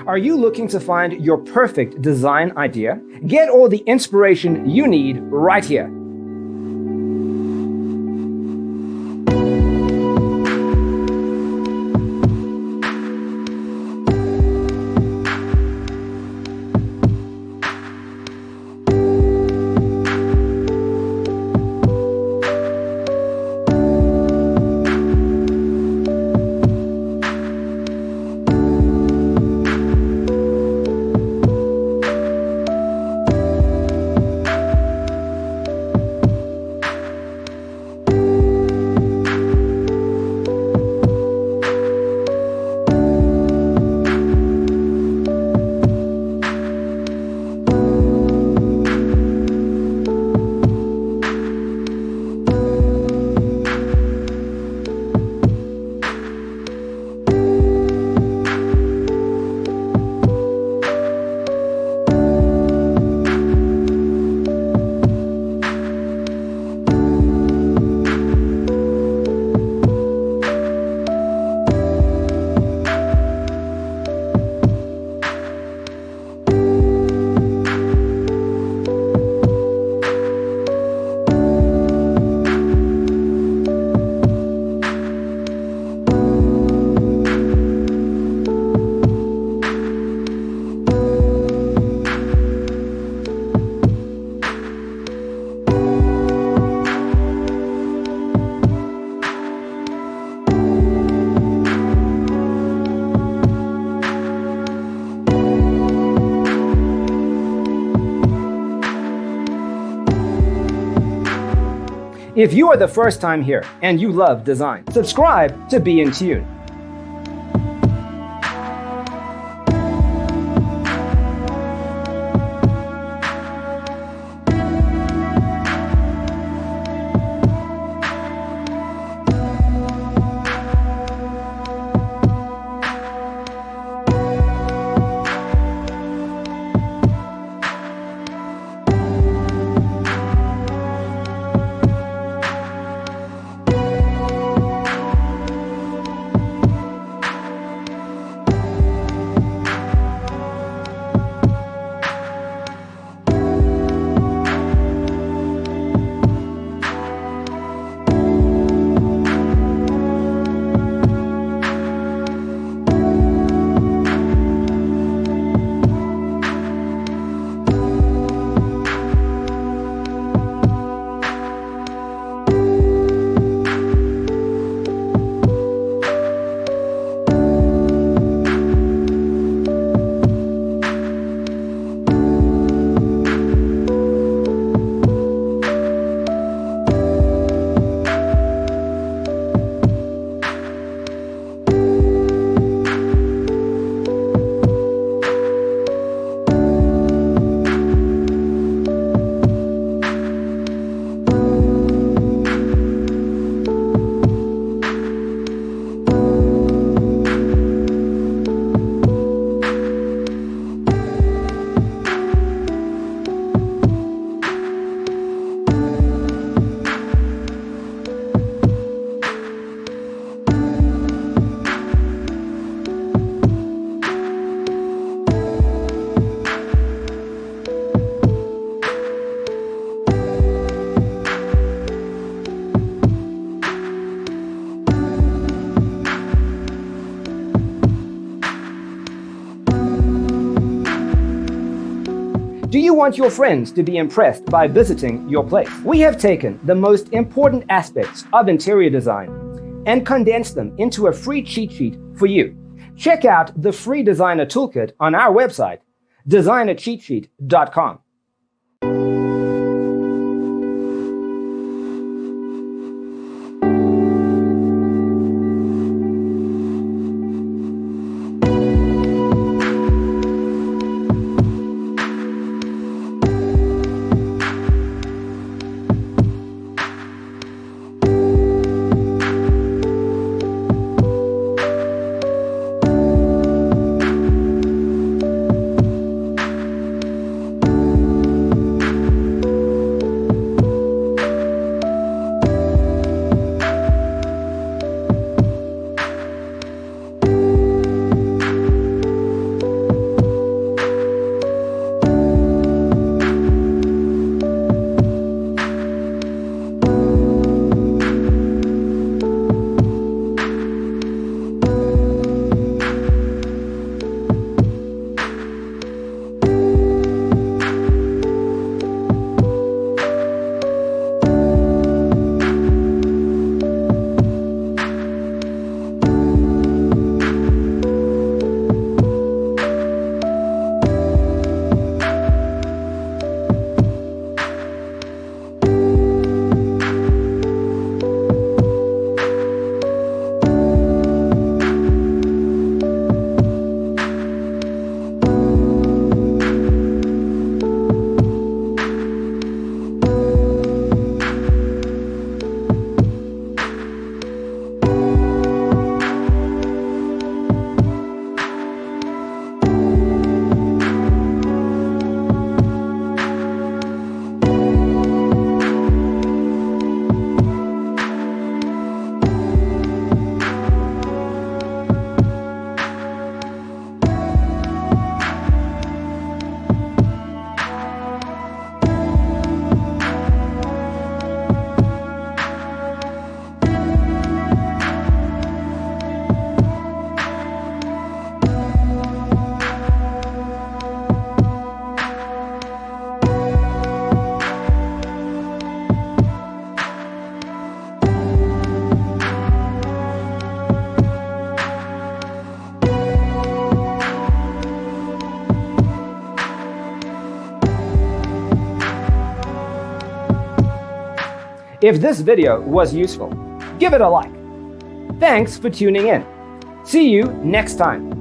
Are you looking to find your perfect design idea? Get all the inspiration you need right here. If you are the first time here and you love design, subscribe to Be in Tune. Do you want your friends to be impressed by visiting your place? We have taken the most important aspects of interior design and condensed them into a free cheat sheet for you. Check out the free designer toolkit on our website, designercheatsheet.com. If this video was useful, give it a like. Thanks for tuning in. See you next time.